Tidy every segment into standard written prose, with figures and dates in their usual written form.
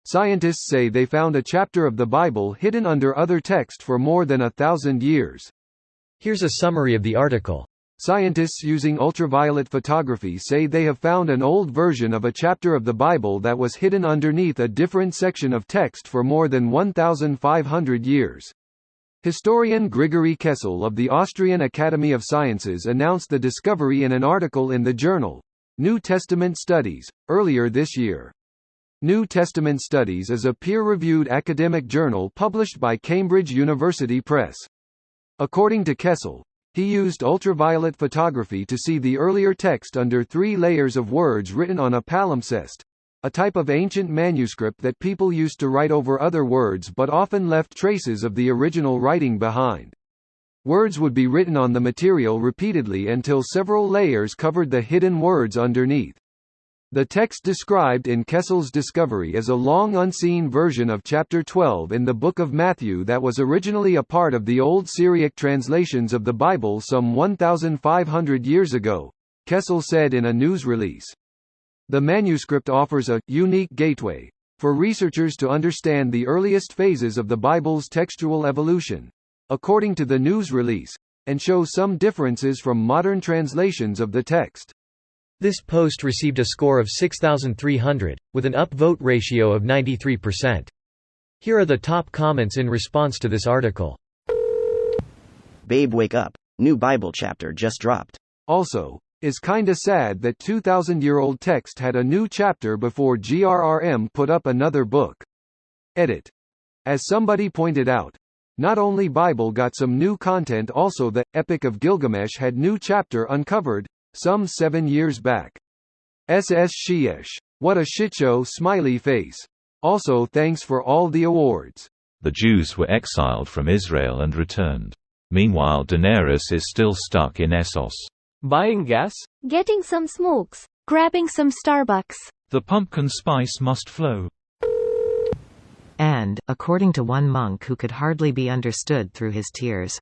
Scientists say they found a chapter of the Bible hidden under other text for more than 1,000 years. Here's a summary of the article. Scientists using ultraviolet photography say they have found an old version of a chapter of the Bible that was hidden underneath a different section of text for more than 1,500 years. Historian Grigory Kessel of the Austrian Academy of Sciences announced the discovery in an article in the journal New Testament Studies earlier this year. New Testament Studies is a peer-reviewed academic journal published by Cambridge University Press. According to Kessel, he used ultraviolet photography to see the earlier text under 3 layers of words written on a palimpsest, a type of ancient manuscript that people used to write over other words but often left traces of the original writing behind. Words would be written on the material repeatedly until several layers covered the hidden words underneath. The text described in Kessel's discovery is a long unseen version of chapter 12 in the Book of Matthew that was originally a part of the Old Syriac translations of the Bible some 1,500 years ago, Kessel said in a news release. The manuscript offers a unique gateway for researchers to understand the earliest phases of the Bible's textual evolution, according to the news release, and shows some differences from modern translations of the text. This post received a score of 6,300, with an upvote ratio of 93%. Here are the top comments in response to this article. Babe, wake up. New Bible chapter just dropped. Also, is kinda sad that 2,000-year-old text had a new chapter before GRRM put up another book. Edit. As somebody pointed out, not only Bible got some new content, also the Epic of Gilgamesh had new chapter uncovered, some 7 years back. SS Sheesh. What a shitshow smiley face. Also thanks for all the awards. The Jews were exiled from Israel and returned. Meanwhile Daenerys is still stuck in Essos. Buying gas? Getting some smokes. Grabbing some Starbucks. The pumpkin spice must flow. And, according to one monk who could hardly be understood through his tears,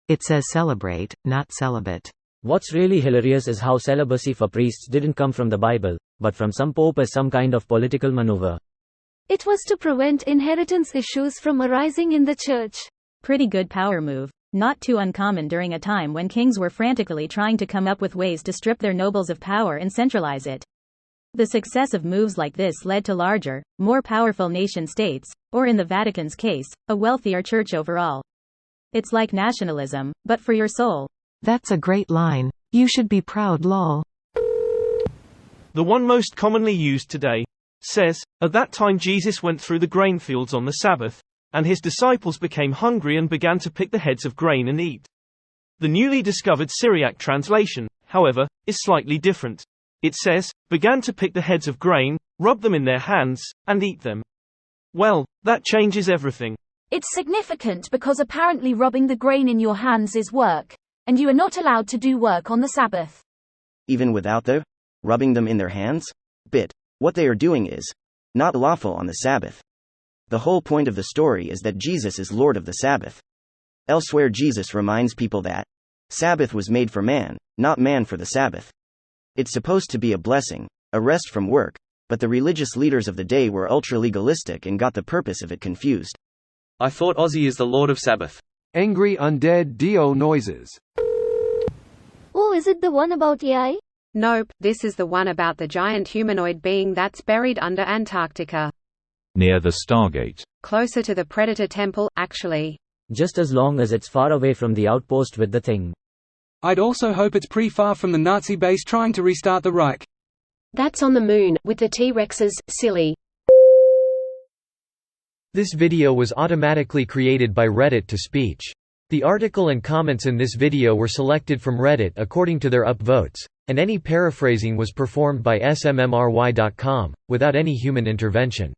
it says celebrate, not celibate. What's really hilarious is how celibacy for priests didn't come from the Bible, but from some pope as some kind of political maneuver. It was to prevent inheritance issues from arising in the church. Pretty good power move. Not too uncommon during a time when kings were frantically trying to come up with ways to strip their nobles of power and centralize it. The success of moves like this led to larger, more powerful nation-states, or in the Vatican's case, a wealthier church overall. It's like nationalism, but for your soul. That's a great line. You should be proud, lol. The one most commonly used today says, at that time Jesus went through the grain fields on the Sabbath, and his disciples became hungry and began to pick the heads of grain and eat. The newly discovered Syriac translation, however, is slightly different. It says, began to pick the heads of grain, rub them in their hands, and eat them. Well, that changes everything. It's significant because apparently rubbing the grain in your hands is work, and you are not allowed to do work on the Sabbath. Even without the rubbing them in their hands? What they are doing is not lawful on the Sabbath. The whole point of the story is that Jesus is Lord of the Sabbath. Elsewhere Jesus reminds people that Sabbath was made for man, not man for the Sabbath. It's supposed to be a blessing, a rest from work, but the religious leaders of the day were ultra-legalistic and got the purpose of it confused. I thought Ozzy is the Lord of Sabbath. Angry undead Dio noises. Oh, is it the one about AI? Nope, this is the one about the giant humanoid being that's buried under Antarctica. Near the Stargate. Closer to the Predator Temple, actually. Just as long as it's far away from the outpost with the thing. I'd also hope it's pretty far from the Nazi base trying to restart the Reich. That's on the moon, with the T-Rexes, silly. This video was automatically created by Reddit to speech. The article and comments in this video were selected from Reddit according to their upvotes, and any paraphrasing was performed by smmry.com, without any human intervention.